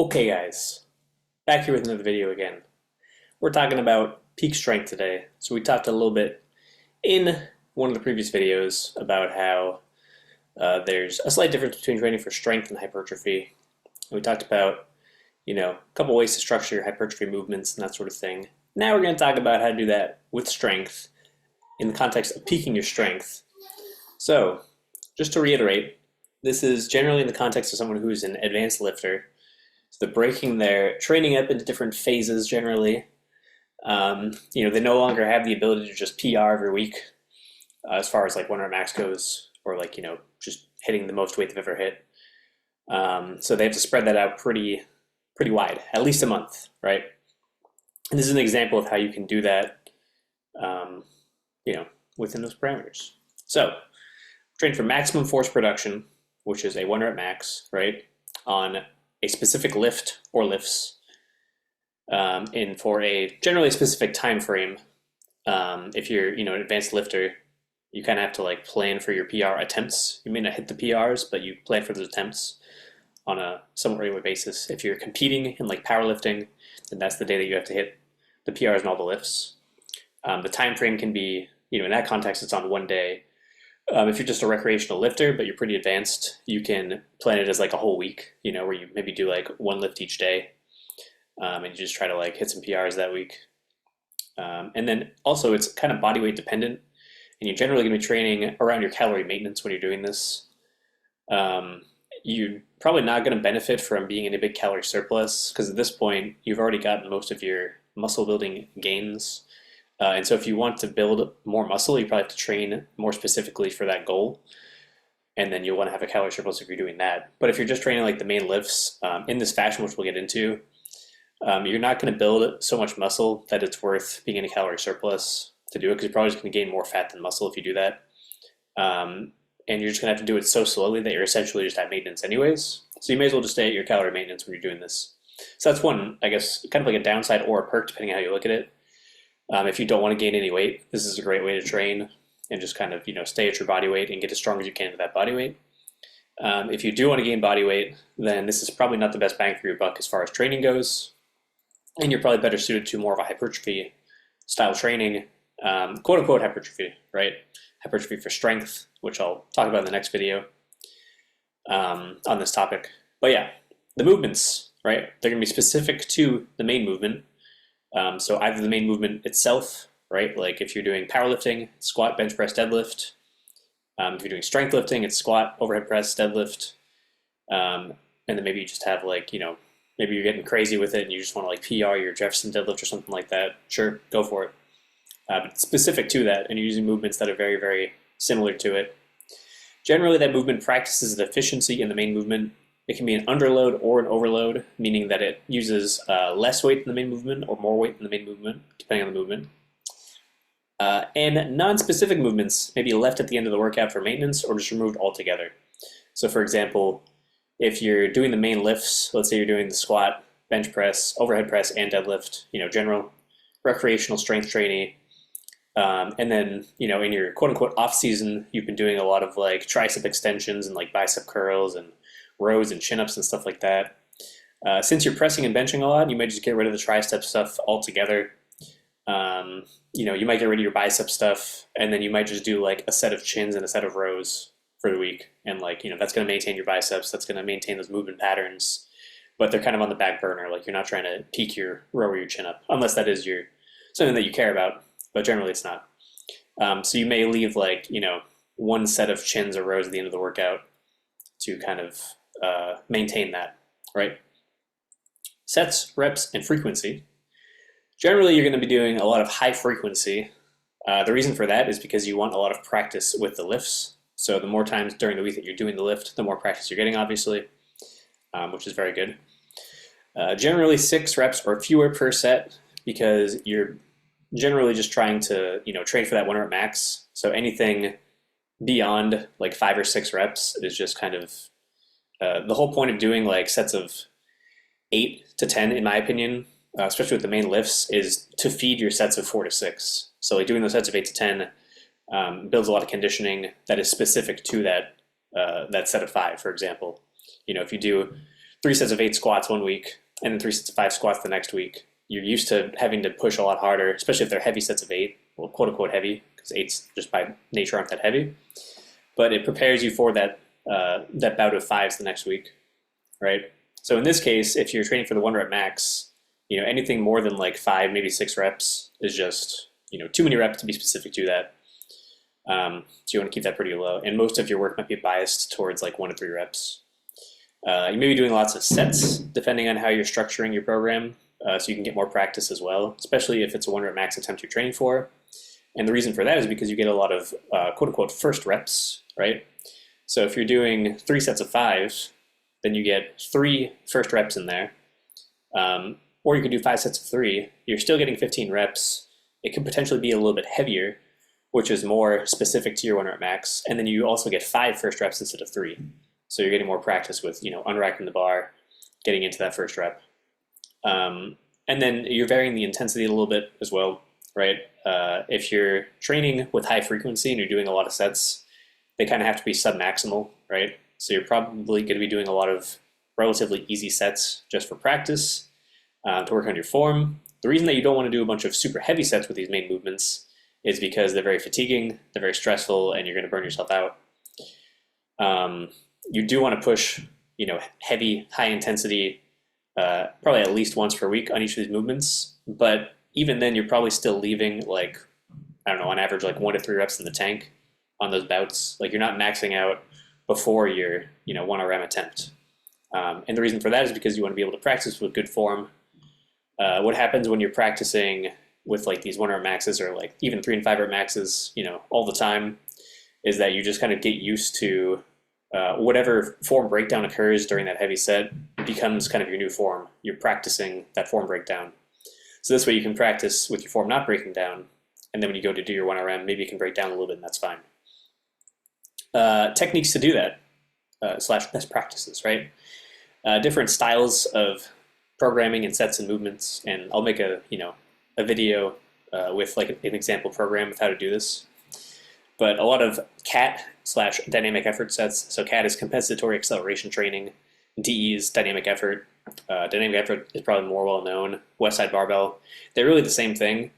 Okay guys, back here with another video again. We're talking about peak strength today. So we talked a little bit in one of the previous videos about how there's a slight difference between training for strength and hypertrophy. We talked about, a couple ways to structure your hypertrophy movements and that sort of thing. Now we're going to talk about how to do that with strength in the context of peaking your strength. So just to reiterate, this is generally in the context of someone who's an advanced lifter. So they're breaking their training up into different phases generally. They no longer have the ability to just PR every week as far as like 1 rep max goes, or just hitting the most weight they've ever hit. So they have to spread that out pretty wide, at least a month, right? And this is an example of how you can do that, within those parameters. So train for maximum force production, which is a 1 rep max, right, on a specific lift or lifts, in for a generally specific time frame. If you're an advanced lifter, you kind of have to like plan for your PR attempts. You may not hit the PRs, but you plan for those attempts on a somewhat regular basis. If you're competing in like powerlifting, then that's the day that you have to hit the PRs and all the lifts. The time frame can be, in that context, it's on one day. If you're just a recreational lifter, but you're pretty advanced, you can plan it as like a whole week, where you maybe do like one lift each day, and you just try to like hit some PRs that week. And then also it's kind of body weight dependent, and you're generally going to be training around your calorie maintenance when you're doing this. You're probably not going to benefit from being in a big calorie surplus, because at this point you've already gotten most of your muscle building gains. And so if you want to build more muscle, you probably have to train more specifically for that goal. And then you'll want to have a calorie surplus if you're doing that. But if you're just training like the main lifts in this fashion, which we'll get into, you're not going to build so much muscle that it's worth being in a calorie surplus to do it, because you're probably just going to gain more fat than muscle if you do that. And you're just going to have to do it so slowly that you're essentially just at maintenance anyways. So you may as well just stay at your calorie maintenance when you're doing this. So that's one, I guess, kind of like a downside or a perk, depending on how you look at it. If you don't want to gain any weight, this is a great way to train and just kind of, stay at your body weight and get as strong as you can with that body weight. If you do want to gain body weight, then this is probably not the best bang for your buck as far as training goes. And you're probably better suited to more of a hypertrophy style training, quote unquote hypertrophy, right? Hypertrophy for strength, which I'll talk about in the next video on this topic. But yeah, the movements, right? They're going to be specific to the main movement. So either the main movement itself, right? Like if you're doing powerlifting, squat, bench press, deadlift. If you're doing strength lifting, it's squat, overhead press, deadlift. And then maybe you just have like, maybe you're getting crazy with it and you just want to like PR your Jefferson deadlift or something like that. Sure, go for it. But it's specific to that, and you're using movements that are very, very similar to it. Generally, that movement practices the efficiency in the main movement. It can be an underload or an overload, meaning that it uses less weight in the main movement or more weight in the main movement, depending on the movement. And non-specific movements may be left at the end of the workout for maintenance or just removed altogether. So for example, if you're doing the main lifts, let's say you're doing the squat, bench press, overhead press, and deadlift, general recreational strength training, and then, in your quote unquote off season, you've been doing a lot of like tricep extensions and like bicep curls and rows and chin-ups and stuff like that. Since you're pressing and benching a lot, you might just get rid of the tricep stuff altogether. You might get rid of your bicep stuff, and then you might just do like a set of chins and a set of rows for the week. And like, that's going to maintain your biceps. That's going to maintain those movement patterns, but they're kind of on the back burner. Like you're not trying to peak your row or your chin up, unless that is something that you care about, but generally it's not. So you may leave like, one set of chins or rows at the end of the workout to kind of maintain that, right? Sets, reps, and frequency. Generally, you're going to be doing a lot of high frequency. The reason for that is because you want a lot of practice with the lifts. So the more times during the week that you're doing the lift, the more practice you're getting, obviously, which is very good. Generally 6 reps or fewer per set, because you're generally just trying to, train for that 1 rep max. So anything beyond like 5 or 6 reps is just kind of the whole point of doing like sets of 8 to 10, in my opinion, especially with the main lifts, is to feed your sets of 4 to 6. So like doing those sets of 8 to 10 builds a lot of conditioning that is specific to that set of 5, for example. If you do 3 sets of 8 squats one week and then 3 sets of 5 squats the next week, you're used to having to push a lot harder, especially if they're heavy sets of 8, well, quote unquote heavy, because 8s just by nature aren't that heavy. But it prepares you for that that bout of 5s the next week, right? So in this case, if you're training for the 1 rep max, anything more than like 5, maybe 6 reps is just too many reps to be specific to that. So you want to keep that pretty low, and most of your work might be biased towards like 1 to 3 reps. You may be doing lots of sets depending on how you're structuring your program, so you can get more practice as well, especially if it's a 1 rep max attempt you're training for. And the reason for that is because you get a lot of quote unquote first reps, right? So if you're doing 3 sets of 5, then you get 3 first reps in there. Or you could do 5 sets of 3. You're still getting 15 reps. It could potentially be a little bit heavier, which is more specific to your 1 rep max. And then you also get 5 first reps instead of 3. So you're getting more practice with, unracking the bar, getting into that first rep. And then you're varying the intensity a little bit as well, right? If you're training with high frequency and you're doing a lot of sets, they kind of have to be sub-maximal, right? So you're probably going to be doing a lot of relatively easy sets just for practice, to work on your form. The reason that you don't want to do a bunch of super heavy sets with these main movements is because they're very fatiguing, they're very stressful, and you're going to burn yourself out. You do want to push, heavy, high intensity, probably at least once per week on each of these movements. But even then, you're probably still leaving like, I don't know, on average, like 1 to 3 reps in the tank on those bouts. Like you're not maxing out before your, 1 RM attempt. And the reason for that is because you want to be able to practice with good form. What happens when you're practicing with like these 1 rep maxes or like even 3 and 5 rep maxes, all the time, is that you just kind of get used to whatever form breakdown occurs during that heavy set becomes kind of your new form. You're practicing that form breakdown. So this way you can practice with your form not breaking down, and then when you go to do your 1 RM, maybe you can break down a little bit and that's fine. Techniques to do that, / best practices, right? Different styles of programming and sets and movements, and I'll make a video with like an example program of how to do this. But a lot of CAT / dynamic effort sets. So CAT is compensatory acceleration training. DE is dynamic effort. Dynamic effort is probably more well known. West side barbell. They're really the same thing.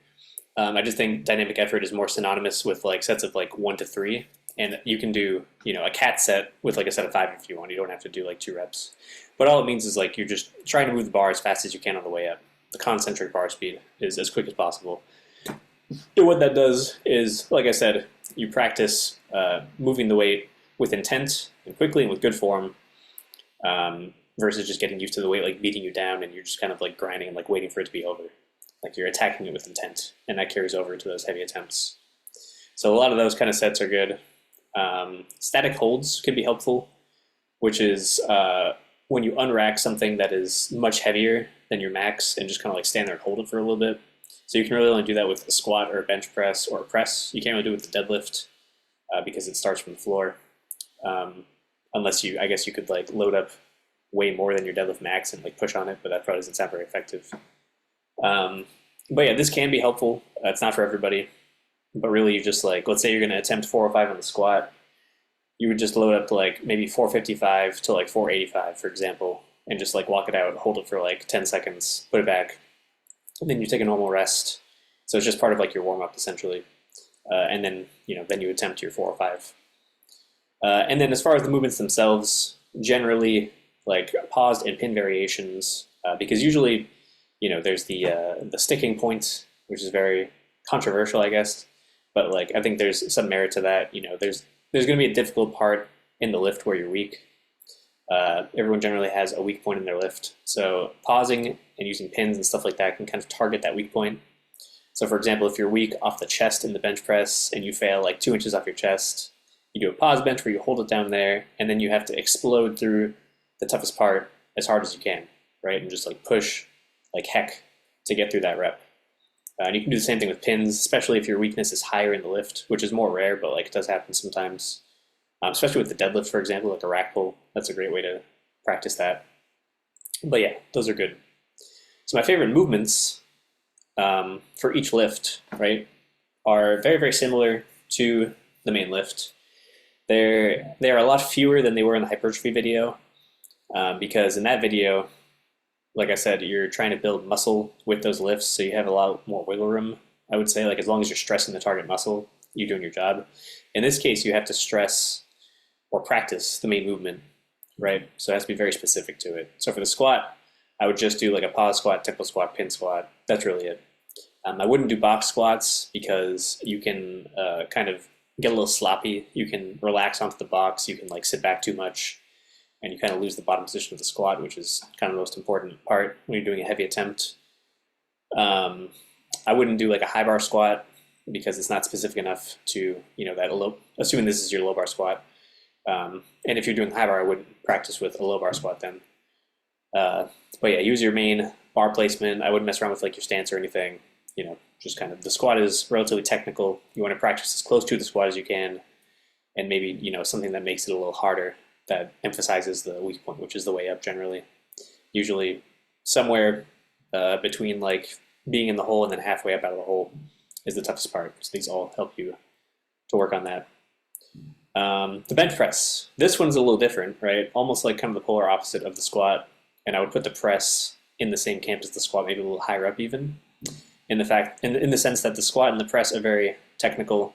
I just think dynamic effort is more synonymous with like sets of like 1 to 3. And you can do, a CAT set with like a set of 5 if you want. You don't have to do like 2 reps. But all it means is like you're just trying to move the bar as fast as you can on the way up. The concentric bar speed is as quick as possible. And what that does is, like I said, you practice moving the weight with intent and quickly and with good form, versus just getting used to the weight like beating you down and you're just kind of like grinding and like waiting for it to be over. Like you're attacking it with intent, and that carries over to those heavy attempts. So a lot of those kind of sets are good. Static holds can be helpful, which is when you unrack something that is much heavier than your max and just kind of like stand there and hold it for a little bit. So you can really only do that with a squat or a bench press or a press. You can't really do it with the deadlift because it starts from the floor. Unless I guess you could like load up way more than your deadlift max and like push on it, but that probably doesn't sound very effective. But yeah, this can be helpful. It's not for everybody. But really, you just like, let's say you're going to attempt 405 on the squat, you would just load up to like maybe 455 to like 485, for example, and just like walk it out, hold it for like 10 seconds, put it back, and then you take a normal rest. So it's just part of like your warm up essentially. And then, then you attempt your 405. And then as far as the movements themselves, generally like paused and pin variations, because usually, there's the sticking point, which is very controversial, I guess. But like, I think there's some merit to that. There's going to be a difficult part in the lift where you're weak. Everyone generally has a weak point in their lift. So pausing and using pins and stuff like that can kind of target that weak point. So for example, if you're weak off the chest in the bench press and you fail like 2 inches off your chest, you do a pause bench where you hold it down there, and then you have to explode through the toughest part as hard as you can, right? And just like push like heck to get through that rep. And you can do the same thing with pins, especially if your weakness is higher in the lift, which is more rare, but like it does happen sometimes. Especially with the deadlift, for example, like a rack pull. That's a great way to practice that. But yeah, those are good. So my favorite movements for each lift, right, are very, very similar to the main lift. They are a lot fewer than they were in the hypertrophy video. because in that video, like I said, you're trying to build muscle with those lifts, so you have a lot more wiggle room, I would say. Like as long as you're stressing the target muscle, you're doing your job. In this case, you have to stress or practice the main movement, right? So it has to be very specific to it. So for the squat, I would just do like a pause squat, tempo squat, pin squat. That's really it. I wouldn't do box squats because you can kind of get a little sloppy. You can relax onto the box. You can like sit back too much, and you kind of lose the bottom position of the squat, which is kind of the most important part when you're doing a heavy attempt. I wouldn't do like a high bar squat because it's not specific enough to, that low, assuming this is your low bar squat. And if you're doing high bar, I wouldn't practice with a low bar squat then. But yeah, use your main bar placement. I wouldn't mess around with like your stance or anything. Just kind of, the squat is relatively technical. You want to practice as close to the squat as you can, and maybe, something that makes it a little harder, that emphasizes the weak point, which is the way up generally. Usually somewhere between like being in the hole and then halfway up out of the hole is the toughest part. So these all help you to work on that. The bench press. This one's a little different, right? Almost like kind of the polar opposite of the squat. And I would put the press in the same camp as the squat, maybe a little higher up even. In the sense that the squat and the press are very technical.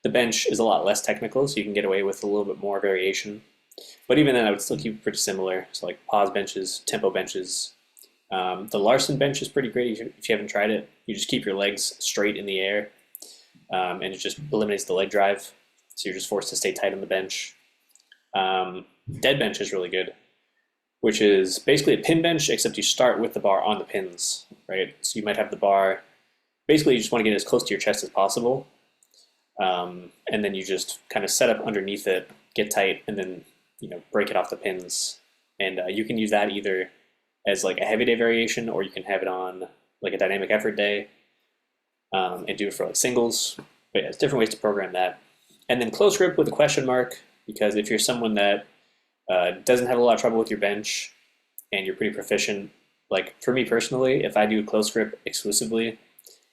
The bench is a lot less technical, so you can get away with a little bit more variation. But even then, I would still keep it pretty similar. So like pause benches, tempo benches. The Larson bench is pretty great if you haven't tried it. You just keep your legs straight in the air, and it just eliminates the leg drive. So you're just forced to stay tight on the bench. Dead bench is really good, which is basically a pin bench, except you start with the bar on the pins, right? So you might have the bar, basically you just want to get as close to your chest as possible. And then you just kind of set up underneath it, get tight, and then, break it off the pins. And you can use that either as like a heavy day variation, or you can have it on like a dynamic effort day, and do it for like singles. But yeah, it's different ways to program that. And then close grip with a question mark, because if you're someone that doesn't have a lot of trouble with your bench and you're pretty proficient, like for me personally, if I do close grip exclusively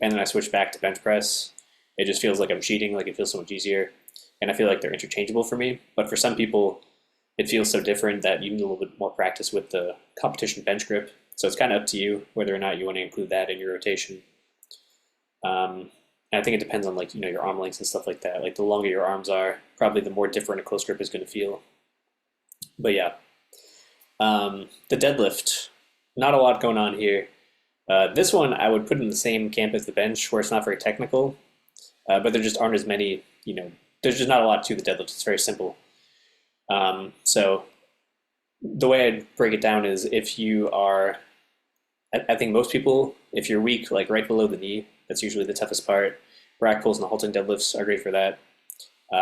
and then I switch back to bench press, it just feels like I'm cheating, like it feels so much easier. And I feel like they're interchangeable for me. But for some people, it feels so different that you need a little bit more practice with the competition bench grip. So it's kind of up to you whether or not you want to include that in your rotation. And I think it depends on like, your arm lengths and stuff like that. Like the longer your arms are, probably the more different a close grip is going to feel. But yeah, the deadlift, not a lot going on here. This one I would put in the same camp as the bench, where it's not very technical, but there just aren't as many, there's just not a lot to the deadlift. It's very simple. So the way I'd break it down is if you are, I think most people, if you're weak, like right below the knee, that's usually the toughest part. Rack pulls and the halting deadlifts are great for that,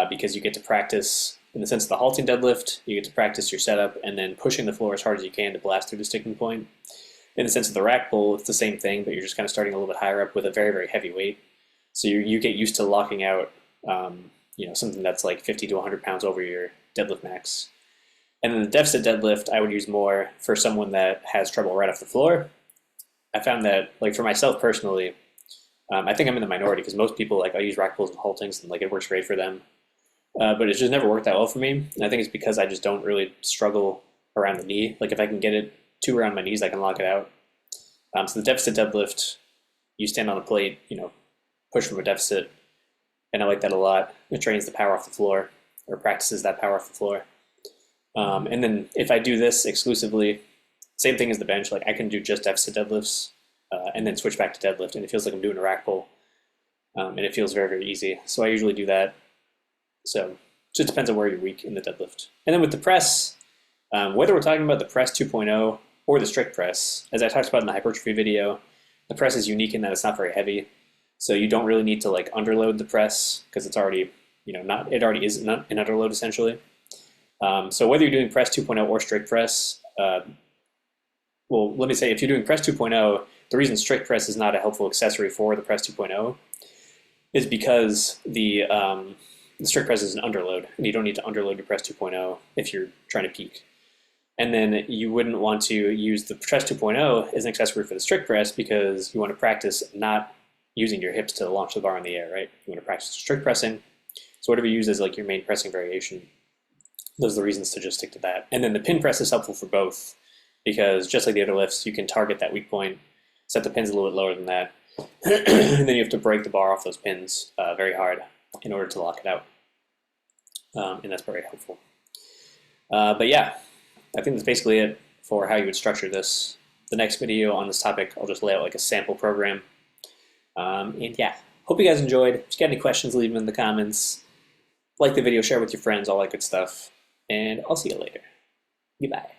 because you get to practice, in the sense of the halting deadlift, you get to practice your setup and then pushing the floor as hard as you can to blast through the sticking point. In the sense of the rack pull, it's the same thing, but you're just kind of starting a little bit higher up with a very, very heavy weight. So you get used to locking out, something that's like 50 to 100 pounds over your deadlift max. And then the deficit deadlift, I would use more for someone that has trouble right off the floor. I found that, like for myself personally, I think I'm in the minority because most people, like I use rack pulls and haltings and like it works great for them. But it's just never worked that well for me. And I think it's because I just don't really struggle around the knee. Like if I can get it to around my knees, I can lock it out. So the deficit deadlift, you stand on a plate, push from a deficit. And I like that a lot. It trains the power off the floor, or practices that power off the floor. And then if I do this exclusively, same thing as the bench, like I can do just deficit deadlifts, and then switch back to deadlift. And it feels like I'm doing a rack pull. And it feels very, very easy. So I usually do that. So it just depends on where you're weak in the deadlift. And then with the press, whether we're talking about the press 2.0 or the strict press, as I talked about in the hypertrophy video, the press is unique in that it's not very heavy. So you don't really need to like underload the press because it's already, it already is an underload essentially. So whether you're doing press 2.0 or strict press, well, let me say if you're doing press 2.0, the reason strict press is not a helpful accessory for the press 2.0 is because the strict press is an underload, and you don't need to underload your press 2.0 if you're trying to peak. And then you wouldn't want to use the press 2.0 as an accessory for the strict press because you want to practice not using your hips to launch the bar in the air, right? You want to practice strict pressing. So whatever you use as like your main pressing variation. Those are the reasons to just stick to that. And then the pin press is helpful for both because just like the other lifts, you can target that weak point, set the pins a little bit lower than that, and then you have to break the bar off those pins very hard in order to lock it out. And that's very helpful. But yeah, I think that's basically it for how you would structure this. The next video on this topic, I'll just lay out like a sample program. And yeah, hope you guys enjoyed. If you got any questions, leave them in the comments. Like the video, share with your friends, all that good stuff. And I'll see you later. Goodbye.